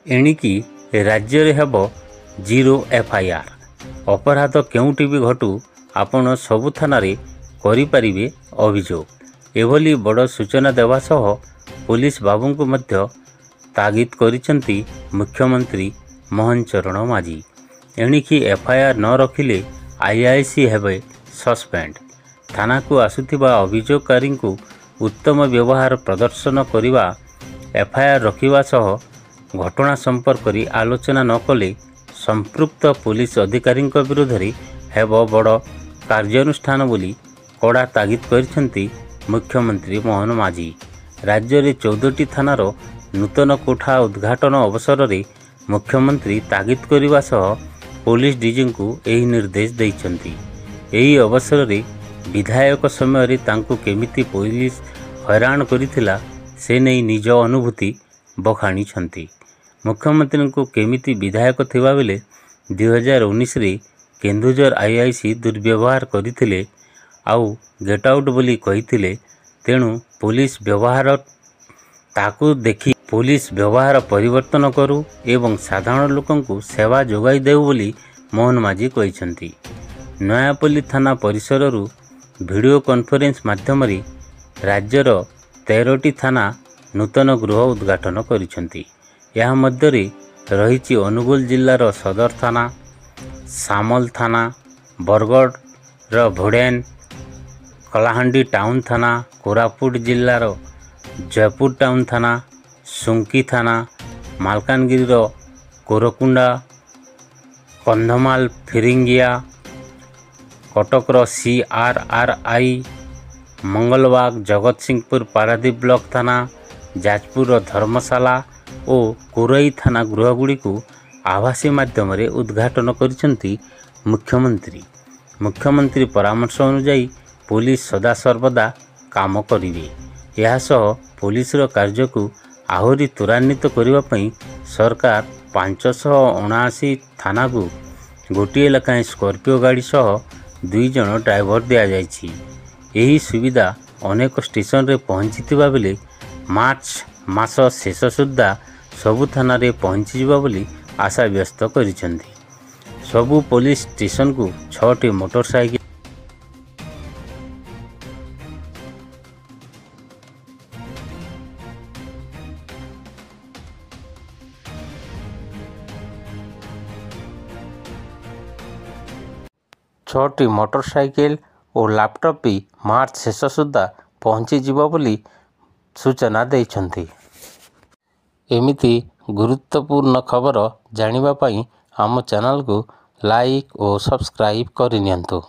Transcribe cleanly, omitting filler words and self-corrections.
एणिकी राज्य रे हेब 0 FIR। अपराध केउटी भी घटू आपण सबु थाना रे करि परिबे अभियोग। एभली बड़ सूचना देवा सह पुलिस बाबू को मध्य तागिद करिसंती मुख्यमंत्री मोहन चरण माझी। एणिकी FIR न रखिले IIC हेबे सस्पेंड। थाना को आसुथिबा अभियोगकारी को उत्तम व्यवहार प्रदर्शन करिबा FIR रखिबा सह घटना संपर्क री आलोचना न कले संपृक्त पुलिस अधिकारी विरुद्ध हेब बड़ कार्यानुष्ठान बोली कड़ा तागिद करिसंती मुख्यमंत्री मोहन माझी। राज्य में 14टी थानार नूतन कोठा उद्घाटन अवसर में मुख्यमंत्री तागिद करने सह पुलिस डीजी को यही निर्देश देइछंती। एही अवसर में विधायक समय तांको केमिति पुलिस हैरान करिथिला से नहीं निज अनुभूति बखाणी छंती। मुख्यमंत्री को केमिति विधायक थिबा बेले 2019 रे केन्दुझर IIC दुर्व्यवहार करथिले आउ गेट आउट बोली कहिथिले। तेणु पुलिस व्यवहार ताकू देखि पुलिस व्यवहार परिवर्तन करू एवं साधारण लोकन को सेवा जोगाई देउ बोली मोहन माझी कहिसंती। नयापल्ली थाना परिसर रु वीडियो कॉन्फ्रेंस माध्यम रे राज्यर 13टी थाना नूतन गृह उद्घाटन करिसंती। यह मध्य रही अनुगुल जिल्लार सदर थाना, सामल थाना, बरगढ़ भोडेन, कलाहांडी टाउन थाना, कोरापुट जिल्लार जयपुर टाउन थाना, सुंकी थाना, मालकानगिरी कोरकुंडा, कंधमाल फिरिंगिया, कटकर CRRI, मंगलबाग जगतसिंहपुर पारादीप ब्लॉक थाना, जाजपुर धर्मशाला और कोरई थाना गृहगुड़ी को आभासी माध्यम उद्घाटन करिसंती मुख्यमंत्री। मुख्यमंत्री परामर्श अनुଯାयी पुलिस सदा सर्वदा काम करिवे। यह सह पुलिस कार्य को आहुरी त्वरान्वित करने पई सरकार 579 थाना को गोटे लेखाएं स्कॉर्पियो गाड़ी सह 2 जन ड्राइवर दिया जाइछि। यही सुविधा अनेक स्टेशन रे पहुंचीथिबा बेले मार्च मास शेष सुद्धा सबु थाना रे पहुंची जिबा बोली आशा व्यस्त करिसंती। सबु पुलिस स्टेशन को 6टी मोटरसाइकिल और लैपटॉप भी मार्च शेष सुद्धा पहुंची जिबा बोली सूचना देइछंती। एमिति गुरुत्वपूर्ण खबर जानिबा पई आम चैनल को लाइक और सब्सक्राइब करि नियंतु।